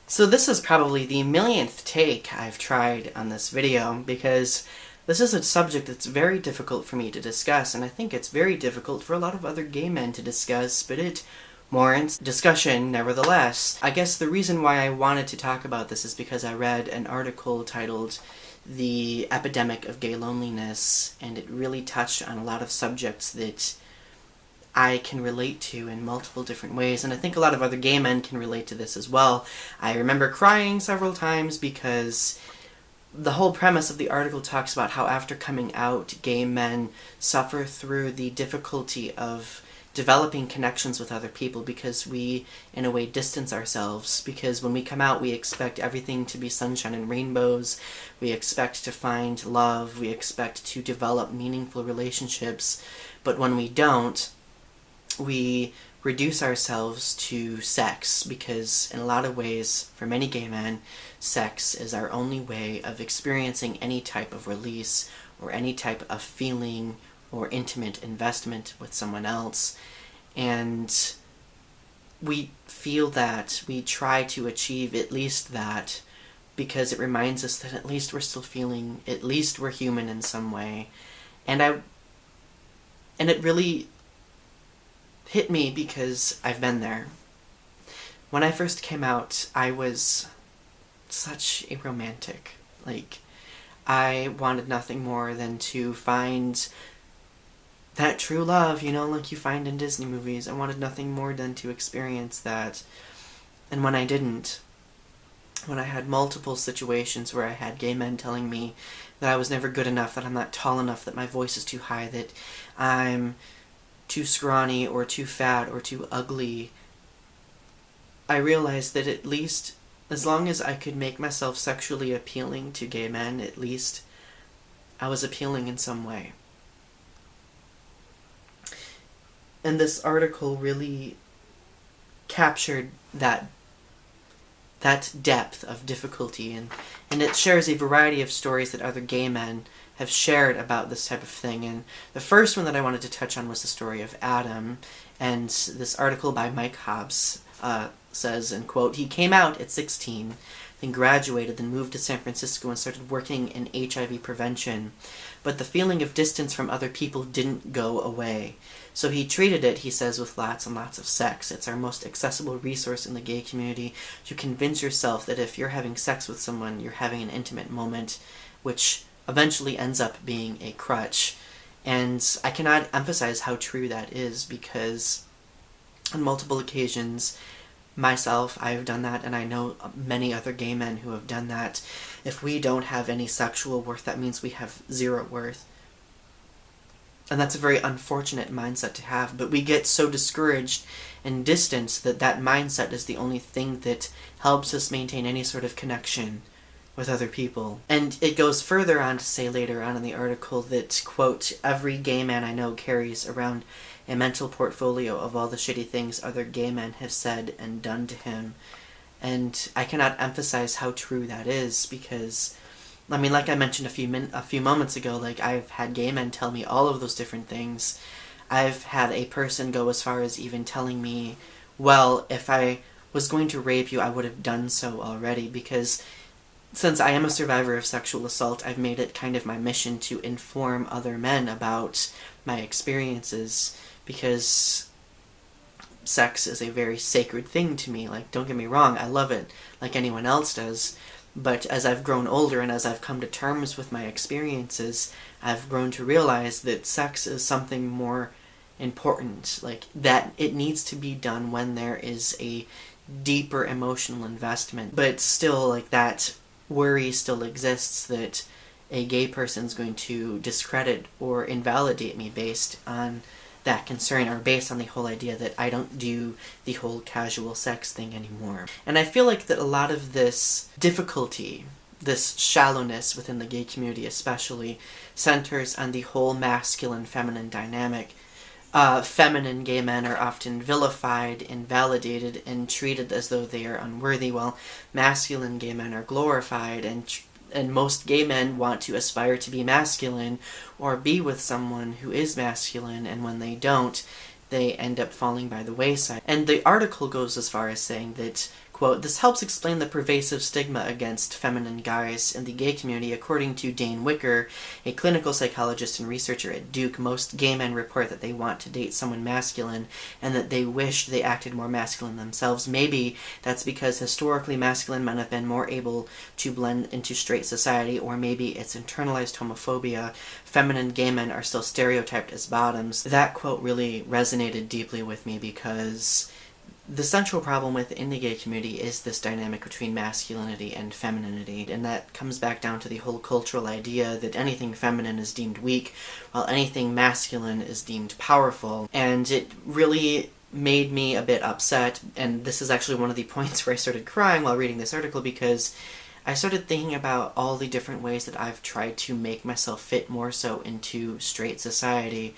So this is probably the millionth take I've tried on this video, because this is a subject that's very difficult for me to discuss, and I think it's very difficult for a lot of other gay men to discuss, but it warrants discussion nevertheless. I guess the reason why I wanted to talk about this is because I read an article titled The Epidemic of Gay Loneliness, and it really touched on a lot of subjects that I can relate to in multiple different ways, and I think a lot of other gay men can relate to this as well. I remember crying several times because the whole premise of the article talks about how after coming out, gay men suffer through the difficulty of developing connections with other people because we, in a way, distance ourselves. Because when we come out, we expect everything to be sunshine and rainbows. We expect to find love. We expect to develop meaningful relationships. But when we don't, we reduce ourselves to sex, because in a lot of ways, for many gay men, sex is our only way of experiencing any type of release or any type of feeling or intimate investment with someone else. And we feel that, we try to achieve at least that, because it reminds us that at least we're still feeling, at least we're human in some way. And it really hit me because I've been there. When I first came out, I was such a romantic. I wanted nothing more than to find that true love, like you find in Disney movies. I wanted nothing more than to experience that. And when I didn't, when I had multiple situations where I had gay men telling me that I was never good enough, that I'm not tall enough, that my voice is too high, that I'm too scrawny or too fat or too ugly, I realized that at least as long as I could make myself sexually appealing to gay men, at least I was appealing in some way. And this article really captured that depth of difficulty, and it shares a variety of stories that other gay men have shared about this type of thing. And the first one that I wanted to touch on was the story of Adam, and this article by Mike Hobbs says, and quote, "He came out at 16, then graduated, then moved to San Francisco and started working in HIV prevention. But the feeling of distance from other people didn't go away. So he treated it, he says, with lots and lots of sex. It's our most accessible resource in the gay community to convince yourself that if you're having sex with someone, you're having an intimate moment, which eventually ends up being a crutch." And I cannot emphasize how true that is, because on multiple occasions, myself, I've done that, and I know many other gay men who have done that. If we don't have any sexual worth, that means we have zero worth. And that's a very unfortunate mindset to have, but we get so discouraged and distanced that that mindset is the only thing that helps us maintain any sort of connection with other people. And it goes further on to say later on in the article that, quote, "Every gay man I know carries around a mental portfolio of all the shitty things other gay men have said and done to him." And I cannot emphasize how true that is, because, I mean, like I mentioned a few moments ago, I've had gay men tell me all of those different things. I've had a person go as far as even telling me, well, if I was going to rape you, I would have done so already, because since I am a survivor of sexual assault, I've made it kind of my mission to inform other men about my experiences, because sex is a very sacred thing to me. Don't get me wrong, I love it like anyone else does. But as I've grown older and as I've come to terms with my experiences, I've grown to realize that sex is something more important. That it needs to be done when there is a deeper emotional investment. But still, that worry still exists that a gay person's going to discredit or invalidate me based on that concern, or based on the whole idea that I don't do the whole casual sex thing anymore. And I feel like that a lot of this difficulty, this shallowness within the gay community especially, centers on the whole masculine-feminine dynamic. Feminine gay men are often vilified, invalidated, and treated as though they are unworthy, while masculine gay men are glorified, and most gay men want to aspire to be masculine or be with someone who is masculine, and when they don't, they end up falling by the wayside. And the article goes as far as saying that, Quote, "This helps explain the pervasive stigma against feminine guys in the gay community. According to Dane Wicker, a clinical psychologist and researcher at Duke, most gay men report that they want to date someone masculine and that they wish they acted more masculine themselves. Maybe that's because historically masculine men have been more able to blend into straight society, or maybe it's internalized homophobia. Feminine gay men are still stereotyped as bottoms." That quote really resonated deeply with me because the central problem within the gay community is this dynamic between masculinity and femininity, and that comes back down to the whole cultural idea that anything feminine is deemed weak, while anything masculine is deemed powerful. And it really made me a bit upset, and this is actually one of the points where I started crying while reading this article, because I started thinking about all the different ways that I've tried to make myself fit more so into straight society.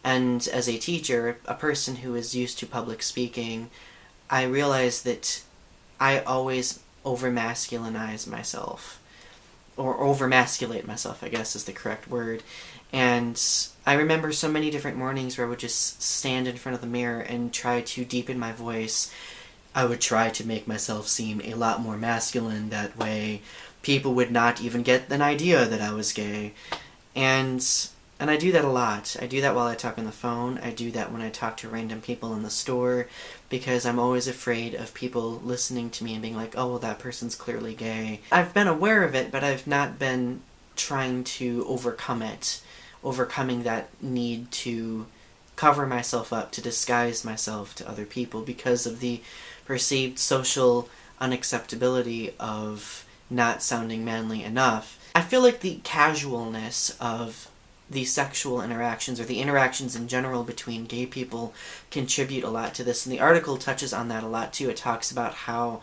And as a teacher, a person who is used to public speaking, I realized that I always over-masculinize myself. Or over-masculate myself, I guess is the correct word. And I remember so many different mornings where I would just stand in front of the mirror and try to deepen my voice. I would try to make myself seem a lot more masculine. That way people would not even get an idea that I was gay. And I do that a lot. I do that while I talk on the phone. I do that when I talk to random people in the store, because I'm always afraid of people listening to me and being like, oh, well, that person's clearly gay. I've been aware of it, but I've not been trying to overcome it. Overcoming that need to cover myself up, to disguise myself to other people because of the perceived social unacceptability of not sounding manly enough. I feel like the casualness of the sexual interactions, or the interactions in general between gay people, contribute a lot to this. And the article touches on that a lot too. It talks about how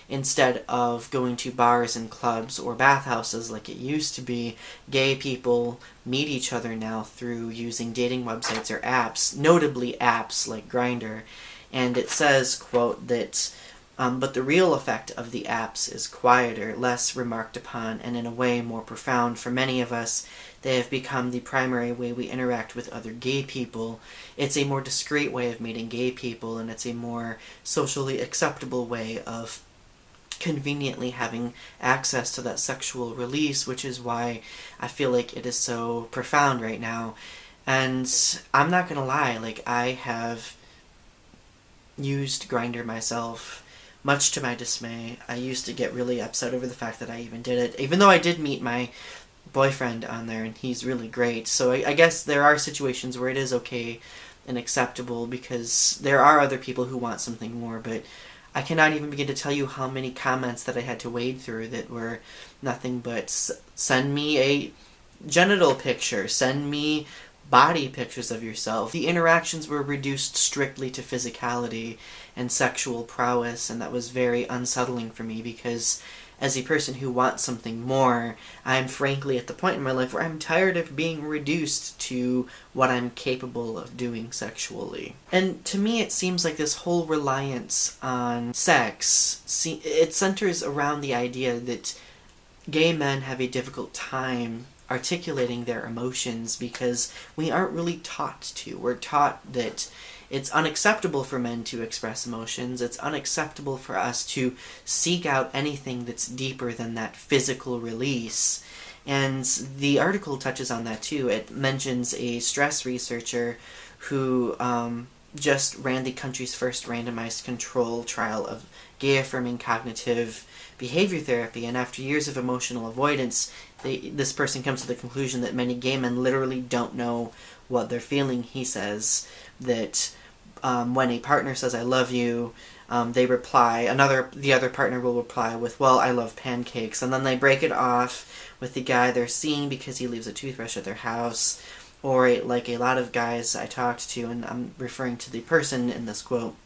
instead of going to bars and clubs or bathhouses like it used to be, gay people meet each other now through using dating websites or apps, notably apps like Grindr. And it says, quote, that but the real effect of the apps is quieter, less remarked upon, and in a way more profound. For many of us, they have become the primary way we interact with other gay people. It's a more discreet way of meeting gay people, and it's a more socially acceptable way of conveniently having access to that sexual release, which is why I feel like it is so profound right now. And I'm not gonna lie, like, I have used Grindr myself, much to my dismay. I used to get really upset over the fact that I even did it, even though I did meet my boyfriend on there, and he's really great. So I guess there are situations where it is okay and acceptable, because there are other people who want something more, but I cannot even begin to tell you how many comments that I had to wade through that were nothing but send me a genital picture, send me body pictures of yourself. The interactions were reduced strictly to physicality and sexual prowess, and that was very unsettling for me, because as a person who wants something more, I'm frankly at the point in my life where I'm tired of being reduced to what I'm capable of doing sexually. And to me, it seems like this whole reliance on sex, it centers around the idea that gay men have a difficult time articulating their emotions because we aren't really taught to. We're taught that it's unacceptable for men to express emotions. It's unacceptable for us to seek out anything that's deeper than that physical release. And the article touches on that too. It mentions a stress researcher who just ran the country's first randomized control trial of gay-affirming cognitive behavior therapy, and after years of emotional avoidance, this person comes to the conclusion that many gay men literally don't know what they're feeling. He says that when a partner says, "I love you," they reply, the other partner will reply with, "Well, I love pancakes," and then they break it off with the guy they're seeing because he leaves a toothbrush at their house. Or like a lot of guys I talked to, and I'm referring to the person in this quote,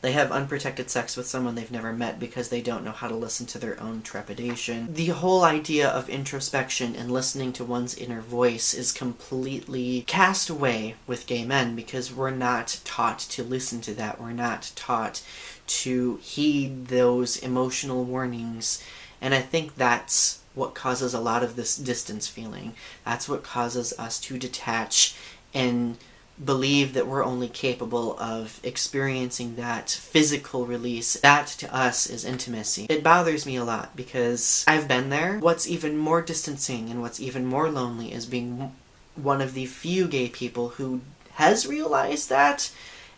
they have unprotected sex with someone they've never met because they don't know how to listen to their own trepidation. The whole idea of introspection and listening to one's inner voice is completely cast away with gay men because we're not taught to listen to that. We're not taught to heed those emotional warnings. And I think that's what causes a lot of this distance feeling. That's what causes us to detach and believe that we're only capable of experiencing that physical release. That to us is intimacy. It bothers me a lot because I've been there. What's even more distancing and what's even more lonely is being one of the few gay people who has realized that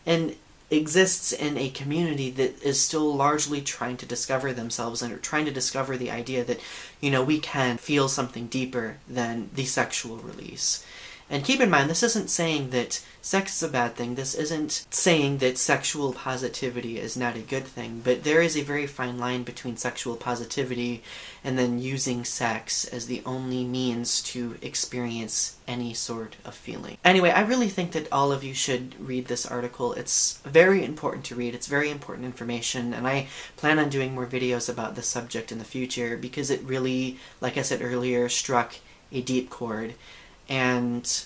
and exists in a community that is still largely trying to discover themselves and are trying to discover the idea that, you know, we can feel something deeper than the sexual release. And keep in mind, this isn't saying that sex is a bad thing. This isn't saying that sexual positivity is not a good thing. But there is a very fine line between sexual positivity and then using sex as the only means to experience any sort of feeling. Anyway, I really think that all of you should read this article. It's very important to read. It's very important information. And I plan on doing more videos about this subject in the future because it really, like I said earlier, struck a deep chord. And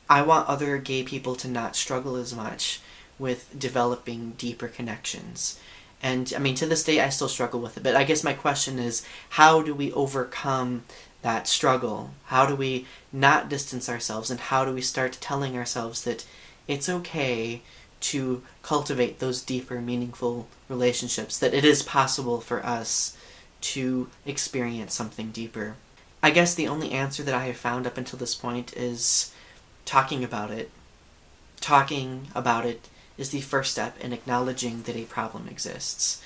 I want other gay people to not struggle as much with developing deeper connections. And, I mean, to this day, I still struggle with it. But I guess my question is, how do we overcome that struggle? How do we not distance ourselves? And how do we start telling ourselves that it's okay to cultivate those deeper, meaningful relationships? That it is possible for us to experience something deeper? I guess the only answer that I have found up until this point is talking about it. Talking about it is the first step in acknowledging that a problem exists.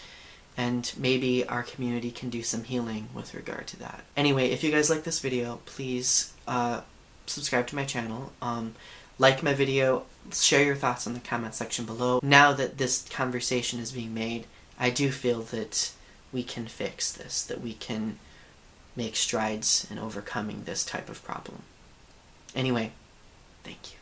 And maybe our community can do some healing with regard to that. Anyway, if you guys like this video, please subscribe to my channel. Like my video, share your thoughts in the comment section below. Now that this conversation is being made, I do feel that we can fix this, that we can make strides in overcoming this type of problem. Anyway, thank you.